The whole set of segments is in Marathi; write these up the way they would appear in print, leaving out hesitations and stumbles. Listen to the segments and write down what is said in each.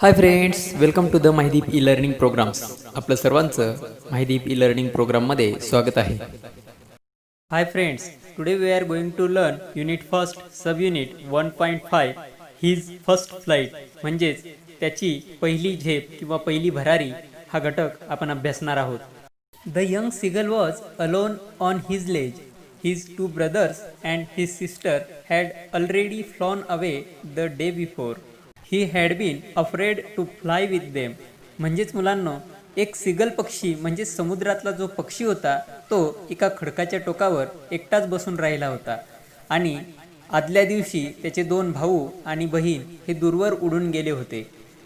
High friends, welcome to the Mahideep e learning programs. आपलं सर्वांचं माहिदीप ई लर्निंग प्रोग्राममध्ये स्वागत आहे. Hi friends, today we are going to learn Unit First Subunit 1.5 His First Flight म्हणजेच त्याची पहिली झेप किंवा पहिली भरारी हा घटक आपण अभ्यासणार आहोत. The young seagull was alone on his ledge. His two brothers and his sister had already flown away the day before. He had been afraid to fly with them. म्हणजेच मुलांनो, एक सिगल पक्षी म्हणजे समुद्रातला जो पक्षी होता तो एका खडकाच्या टोकावर एकटाच बसून राहिला होता आणि आदल्या दिवशी त्याचे दोन भाऊ आणि बहीण हे दूरवर उडून गेले होते.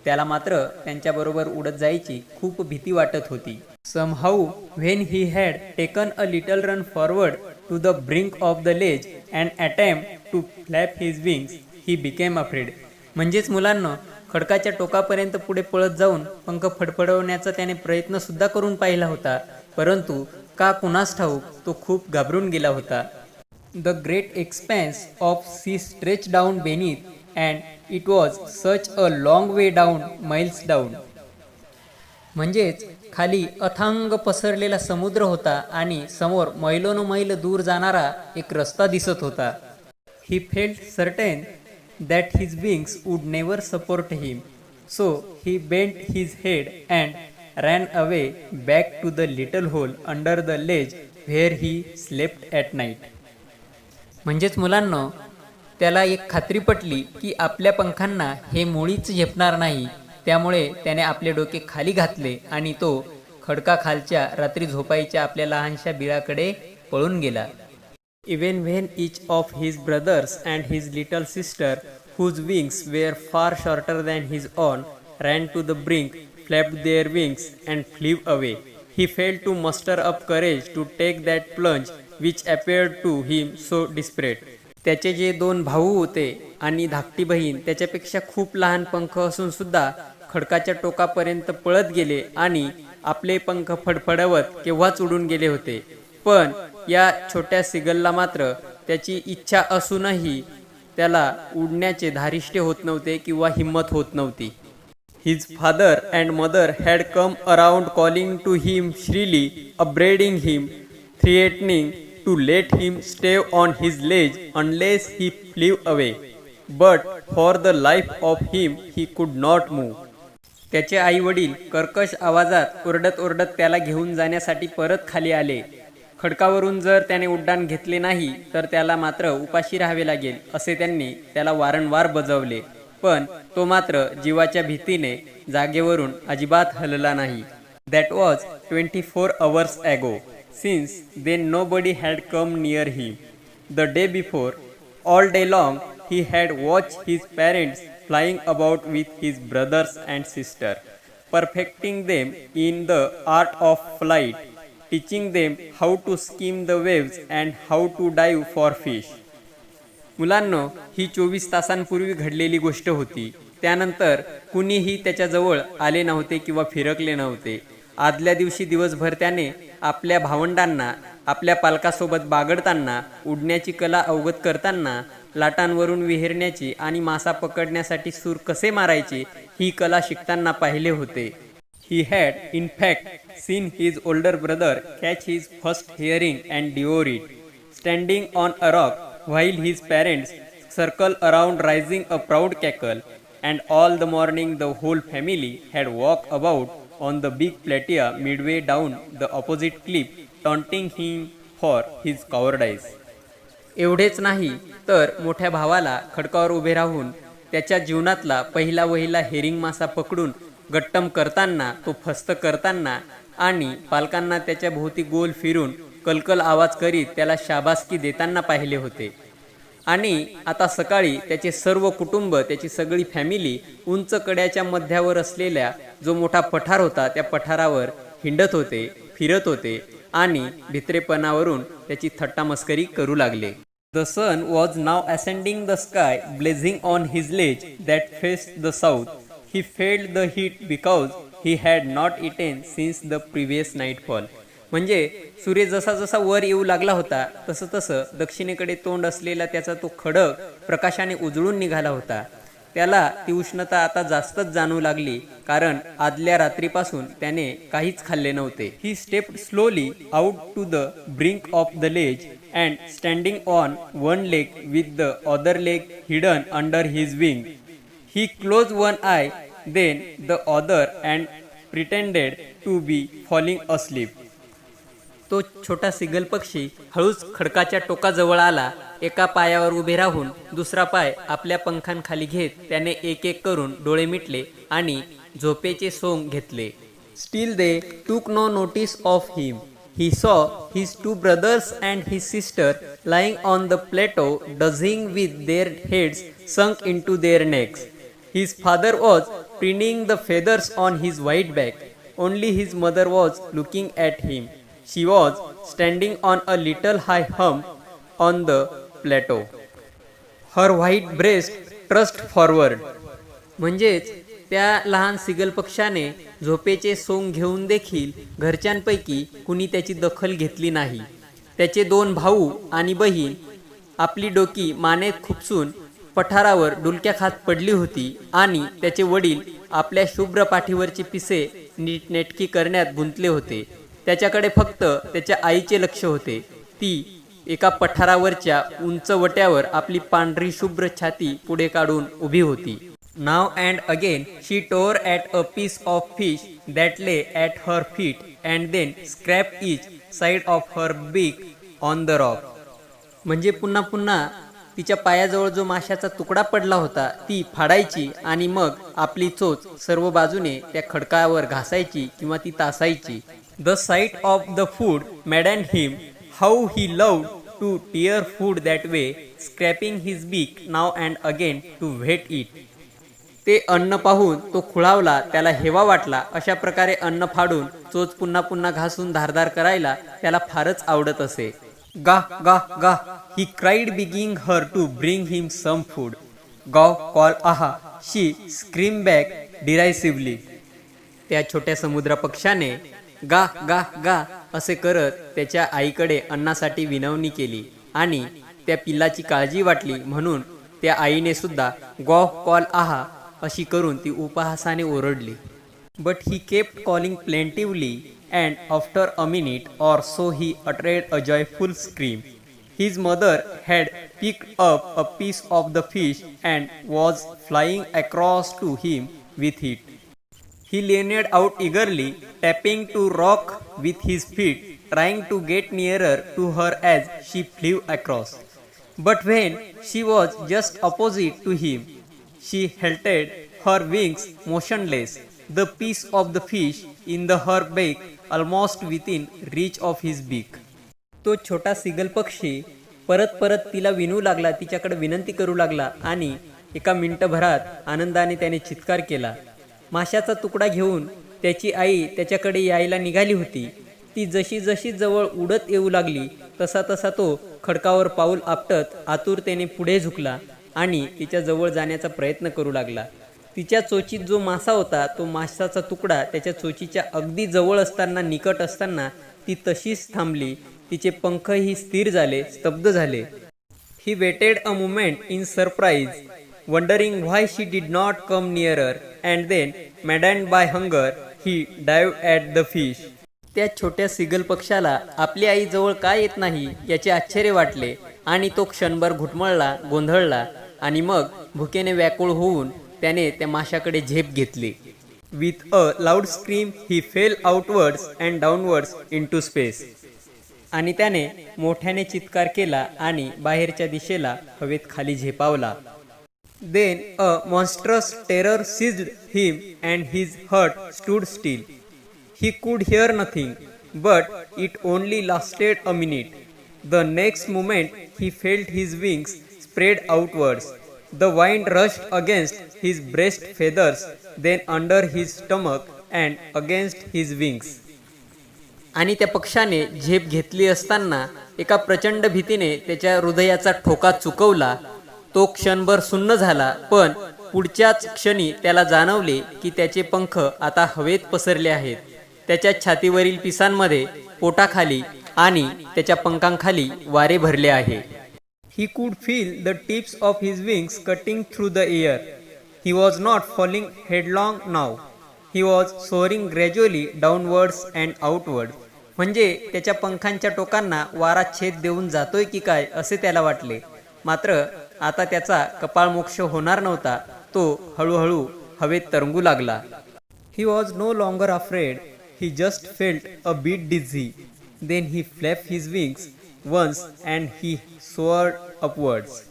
त्याला मात्र त्यांच्याबरोबर उडत जायची खूप भीती वाटत होती. Somehow when he had taken a little run forward to the brink of the ledge and attempt to flap his wings, he became afraid. म्हणजेच मुलांना खडकाच्या टोकापर्यंत पुढे पळत जाऊन पंख फडफडवण्याचा त्याने प्रयत्न सुद्धा करून पाहिला होता, परंतु का कुणास ठाऊक तो खूप घाबरून गेला होता. The great expanse of sea stretch down beneath and it was such a long way down, miles down. म्हणजेच खाली अथांग पसरलेला समुद्र होता आणि समोर मैलोनमैल दूर जाणारा एक रस्ता दिसत होता. He felt certain that his wings would never support him, so he bent his head and ran away back to the little hole under the ledge where he slept at night. म्हणजेच मुलांना त्याला एक खात्री पटली की आपल्या पंखांना हे मुळीच झेपणार नाही, त्यामुळे त्याने आपले डोके खाली घातले आणि तो खडकाखालच्या रात्री झोपायच्या आपल्या लहानशा बिळाकडे पळून गेला. Even when each of his brothers and his little sister, whose wings were far shorter than his own, ran to the brink, flapped their wings, and flew away, he failed to muster up courage to take that plunge which appeared to him so desperate. त्याचे जे दोन भाऊ होते आणि धाकटी बहीण त्याच्यापेक्षा खूप लहान पंख असून सुद्धा खडकाच्या टोकापर्यंत पळत गेले आणि आपले पंख फडफडवत केव्हाच उडून गेले होते. पण या छोट्या सिगलला मात्र त्याची इच्छा असूनही त्याला उडण्याचे धारिष्ट्य होत नव्हते किंवा हिम्मत होत नव्हती. His father and mother had come around calling to him shrilly, upbraiding him, threatening to let him starve on his ledge unless he flew away, but for the life of him he could not move. त्याचे आई वडील कर्कश आवाजात ओरडत ओरडत त्याला घेऊन जाण्यासाठी परत खाली आले. खडकावरून जर त्याने उड्डाण घेतले नाही तर त्याला मात्र उपाशी राहावे लागेल असे त्यांनी त्याला वारंवार बजावले, पण तो मात्र जीवाच्या भीतीने जागेवरून अजिबात हलला नाही. That was 24 hours ago, since then nobody had come near him. The day before, all day long, he had watched his parents flying about with his brothers and sister, perfecting them in the art of flight, teaching them how to skim the waves and how to dive for fish. मुलांनो, ही 24 तासांपूर्वी घडलेली गोष्ट होती. त्यानंतर कुणीही त्याच्याजवळ आले नव्हते किंवा फिरकले नव्हते. आदल्या दिवशी दिवसभर त्याने आपल्या भावंडांना आपल्या पालकासोबत बागडताना, उडण्याची कला अवगत करताना, लाटांवरून विहिरण्याची आणि मासा पकडण्यासाठी सूर कसे मारायचे ही कला शिकताना पाहिले होते. He had, in fact, seen his older brother catch his first herring and devour it, standing on a rock while his parents circle around raising a proud cackle, and all the morning the whole family had walked about on the big platea midway down the opposite cliff, taunting him for his cowardice. एवढेच नाही तर मोठ्या भावाला खडकावर उभे राहून त्याच्या जीवनातला पहिला वहिला हेरिंग मासा पकडून गट्टम करताना, तो फस्त करताना आणि पालकांना त्याच्या भोवती गोल फिरून कलकल आवाज करीत त्याला शाबासकी देताना पाहिले होते. आणि आता सकाळी त्याचे सर्व कुटुंब, त्याची सगळी फॅमिली उंच कड्याच्या मध्यावर असलेल्या जो मोठा पठार होता त्या पठारावर हिंडत होते, फिरत होते आणि भित्रेपणावरून त्याची थट्टा मस्करी करू लागले. The sun was now ascending the sky, blazing on his ledge that faced the south. He felt the heat because he had not eaten since the previous nightfall. म्हणजे सूर्य जसा जसा वर येऊ लागला होता तसं तसं दक्षिणेकडे तोंड असलेला त्याचा तो खडक प्रकाशाने उजळून निघाला होता. त्याला ती उष्णता आता जास्तच जाणवू लागली, कारण आदल्या रात्रीपासून त्याने काहीच खाल्ले नव्हते. He stepped slowly out to the brink of the ledge and standing on one leg with the other leg hidden under his wing, he close one eye then the other and pretended to be falling asleep. तो छोटा सिगल पक्षी हळूच खडकाच्या टोकाजवळ आला. एका पायावर उभे राहून दुसरा पाय आपल्या पंखांखाली घेत त्याने एक एक करून डोळे मिटले आणि झोपेचे सोंग घेतले. Still they took no notice of him. He saw his two brothers and his sister lying on the plateau, dozing with their heads sunk into their necks. His father was preening the feathers on his white back. Only his mother was looking at him. She was standing on a little high hump on the plateau. Her white breast thrust forward. म्हणजेच त्या लहान सिगल पक्षाने झोपेचे सोंग घेऊन देखील घरच्यांपैकी कुणी त्याची दखल घेतली नाही. त्याचे 2 भाऊ आणि बहीण आपली डोकी मानेत खुपसून पठारावर डुलक्या खात पडली होती आणि त्याचे वडील आपल्या शुभ्र पाठीवरची पिसे नीटनेटकी करण्यात गुंतले होते. त्याच्याकडे फक्त त्याच्या आईचे लक्ष होते. ती एका पठारावरच्या उंच वट्यावर आपली पांढरी शुभ्र छाती पुढे काढून उभी होती. Now and again she tore at a piece of fish that lay at her feet and then scraped each side of her beak on the rock. म्हणजे पुन्हा पुन्हा तिच्या पायाजवळ जो माशाचा तुकडा पडला होता ती फाडायची आणि मग आपली चोच सर्व बाजूने त्या खडकावर घासायची किंवा ती तासायची. The sight of the food maddened him. How he loved to tear food that way, scraping his beak now and again to whet it. ते अन्न पाहून तो खुळावला, त्याला हेवा वाटला. अशा प्रकारे अन्न फाडून चोच पुन्हा पुन्हा घासून धारदार करायला त्याला फारच आवडत असे. गा गा गा, he cried begging her to bring him some food. Gaw call aha, she screamed back derisively. त्या छोट्या समुद्र पक्षाने गा गा गा असे करत त्याच्या आईकडे अन्नासाठी विनवणी केली आणि त्या पिल्लाची काळजी वाटली म्हणून त्या आईने सुद्धा गॉ कॉल आहा अशी करून ती उपहासाने ओरडली. But he kept calling plaintively, and after a minute or so he uttered a joyful scream. His mother had picked up a piece of the fish and was flying across to him with it. He leaned out eagerly, tapping to rock with his feet, trying to get nearer to her as she flew across. But when she was just opposite to him, she held her wings motionless, the piece of the fish in her beak almost within reach of his beak. तो छोटा सिगल पक्षी परत परत तिला विनू लागला, तिच्याकडे विनंती करू लागला आणि एका मिनिटभरात आनंदाने त्याने चित्कार केला. माशाचा तुकडा घेऊन त्याची आई त्याच्याकडे यायला निघाली होती. ती जशी जशी जवळ उडत येऊ लागली तसा तसा तो खडकावर पाऊल आपटत आतुरतेने पुढे झुकला आणि तिच्या जवळ जाण्याचा प्रयत्न करू लागला. तिच्या चोचीत जो मासा होता तो माशाचा तुकडा त्याच्या चोचीच्या अगदी जवळ असताना, निकट असताना ती तशीच थांबली. तिचे पंखही स्थिर झाले, स्तब्ध झाले. He waited a moment in surprise, wondering why she did not come nearer, and then maddened by hunger he dived at the fish. त्या छोट्या सिगल पक्षाला आपली आई जवळ काय येत नाही याचे आश्चर्य वाटले आणि तो क्षणभर घुटमळला, गोंधळला आणि मग भुकेने व्याकुळ होऊन त्याने त्या माशाकडे झेप घेतली. With a loud scream he fail outwards and downwards into space. आणि त्याने मोठ्याने चित्कार केला आणि बाहेरच्या दिशेला हवेत खाली झेपावला. Then a monstrous terror seized him and his heart stood still. He could hear nothing, but it only lasted a minute. The next moment he felt his wings spread outwards. The wind rushed against his breast feathers, then under his stomach and against his wings. आणि त्या पक्षाने झेप घेतली असताना एका प्रचंड भीतीने त्याच्या हृदयाचा ठोका चुकवला. तो क्षणभर सुन्न झाला, पण पुढच्याच क्षणी त्याला जाणवले की त्याचे पंख आता हवेत पसरले आहेत. त्याच्या छातीवरील पिसांमध्ये, पोटाखाली आणि त्याच्या पंखांखाली वारे भरले आहे. He could feel the tips of his wings cutting through the air. He was not falling headlong now. He was soaring gradually downwards and outward. म्हणजे त्याच्या पंखांच्या टोकांना वारा छेद देऊन जातोय की काय असे त्याला वाटले. मात्र आता त्याचा कपाळमोक्ष होणार नव्हता. तो हळूहळू हवेत तरंगू लागला. He was no longer afraid. He just felt a bit dizzy. Then he flapped his wings once and he soared upwards.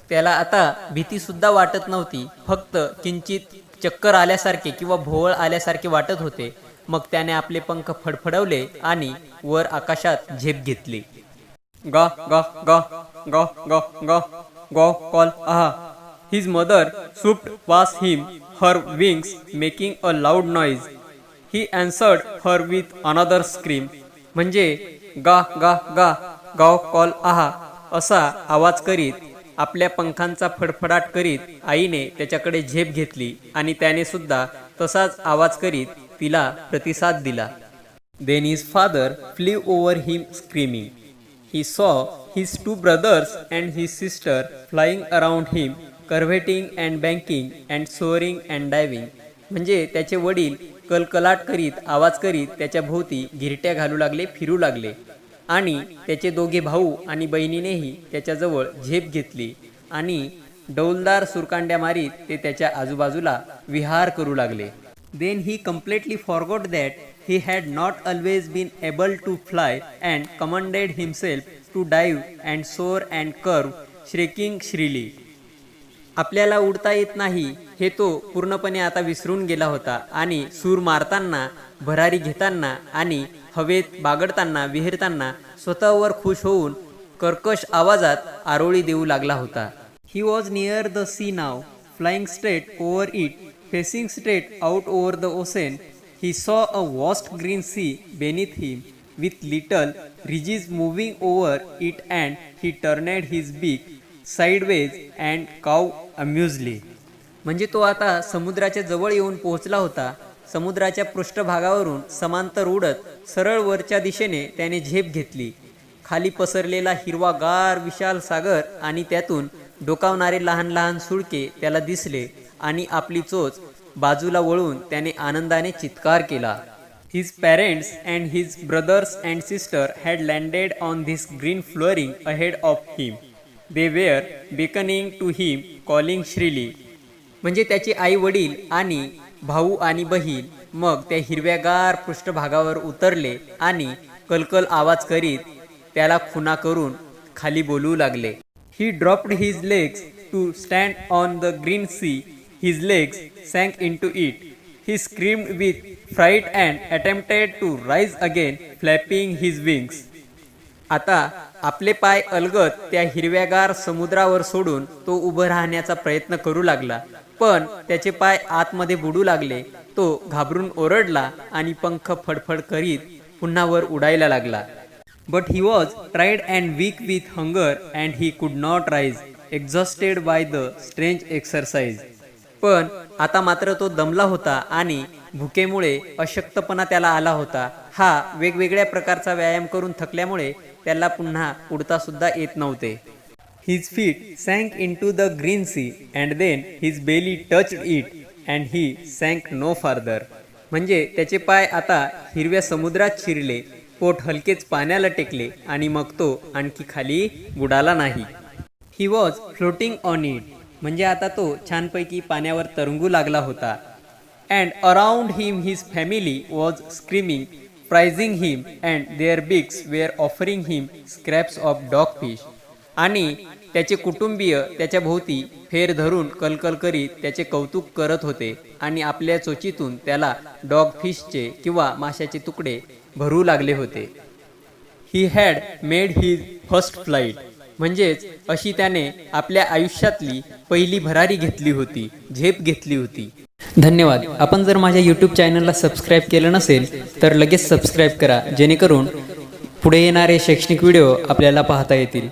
त्याला आता भीती सुद्धा वाटत नव्हती. फक्त किंचित चक्कर आल्यासारखे किंवा भोवळ आल्यासारखे वाटत होते. मग त्याने आपले पंख फडफडवले आणि वर आकाशात झेप घेतली. गा गा गा गा गा गा गा कॉल आहा. His mother swooped past him, her wings making a loud noise. He answered her with another scream. म्हणजे गा गा गा गाव कॉल आहा असा आवाज करीत आपल्या पंखांचा फडफडाट करीत आईने त्याच्याकडे झेप घेतली आणि त्याने सुद्धा तसाच आवाज करीत तिला प्रतिसाद दिला. Then his father flew over him screaming. He saw his two brothers and his sister flying around him, curveting and banking and soaring and diving. म्हणजे त्याचे वडील कलकलाट करीत आवाज करीत त्याच्या भोवती गिरट्या घालू लागले, फिरू लागले. आणि त्याचे दोघे भाऊ आणि बहिणीनेही त्याच्याजवळ झेप घेतली आणि डौलदार सुरकांड्या मारीत ते त्याच्या आजूबाजूला विहार करू लागले. Then he completely forgot that he had not always been able to fly and commanded himself to dive and soar and curve, shrieking shrilly. आपल्याला उडता येत नाही हे तो पूर्णपणे आता विसरून गेला होता आणि सूर मारताना, भरारी घेताना आणि हवेत बागडताना, विहिरताना स्वतःवर खुश होऊन कर्कश आवाजात आरोळी देऊ लागला होता. He was near the sea now, flying straight over it, facing straight out over the ocean. He saw a vast green sea beneath him, with little ridges moving over it, and he turned his beak sideways and cawed amusedly. म्हणजे तो आता समुद्राच्या जवळ येऊन पोहोचला होता. समुद्राच्या पृष्ठभागावरून समांतर उडत सरळ वरच्या दिशेने त्याने झेप घेतली. खाली पसरलेला हिरवागार विशाल सागर आणि त्यातून डोकावणारे लहान लहान सुळके त्याला दिसले आणि आपली चोच बाजूला वळून त्याने आनंदाने चित्कार केला. His parents and his brothers and sister had landed on this green flooring ahead of him. They were beckoning to him, calling shrilly. म्हणजे त्याचे आई वडील आणि भाऊ आणि बहीण मग त्या हिरव्यागार पृष्ठभागावर उतरले आणि कलकल आवाज करीत त्याला खुणा करून खाली बोलू लागले. He dropped his legs to stand on the green sea. His legs sank into it. He screamed with fright and attempted to rise again, flapping his wings. आता आपले पाय अलगद त्या हिरव्यागार समुद्रावर सोडून तो उभं राहण्याचा प्रयत्न करू लागला. पण त्याचे पाय आतमध्ये बुडू लागले. तो घाबरून ओरडला आणि पंख फडफड करीत पुन्हा वर उडायला लागला. But he was tired and weak with hunger and he could not rise, exhausted by the strange exercise. पण आता मात्र तो दमला होता आणि भुकेमुळे अशक्तपणा त्याला आला होता. हा वेगवेगळ्या प्रकारचा व्यायाम करून थकल्यामुळे त्याला पुन्हा उडता सुद्धा येत नव्हते. His feet sank into the green sea and then his belly touched it and he sank no farther. म्हणजे त्याचे पाय आता हिरव्या समुद्रात शिरले, पोट हलकेच पाण्याला टेकले आणि मग तो आणखी खाली बुडाला नाही. He was floating on it. म्हणजे आता तो छानपैकी पाण्यावर तरंगू लागला होता. And around him his family was screaming, praising him, and their beaks were offering him scraps of dogfish. आणि त्याचे कुटुंबीय त्याच्या भोवती फेर धरून कलकल करीत त्याचे कौतुक करत होते आणि आपल्या चोचीतून त्याला डॉग फिशचे किंवा माशाचे तुकडे भरू लागले होते. He had made his first flight. म्हणजेच अशी त्याने आपल्या आयुष्यातली पहिली भरारी घेतली होती, झेप घेतली होती. धन्यवाद. आपण जर माझ्या यूट्यूब चॅनलला सबस्क्राईब केलं नसेल तर लगेच सबस्क्राईब करा, जेणेकरून पुढे येणारे शैक्षणिक व्हिडिओ आपल्याला पाहता येतील.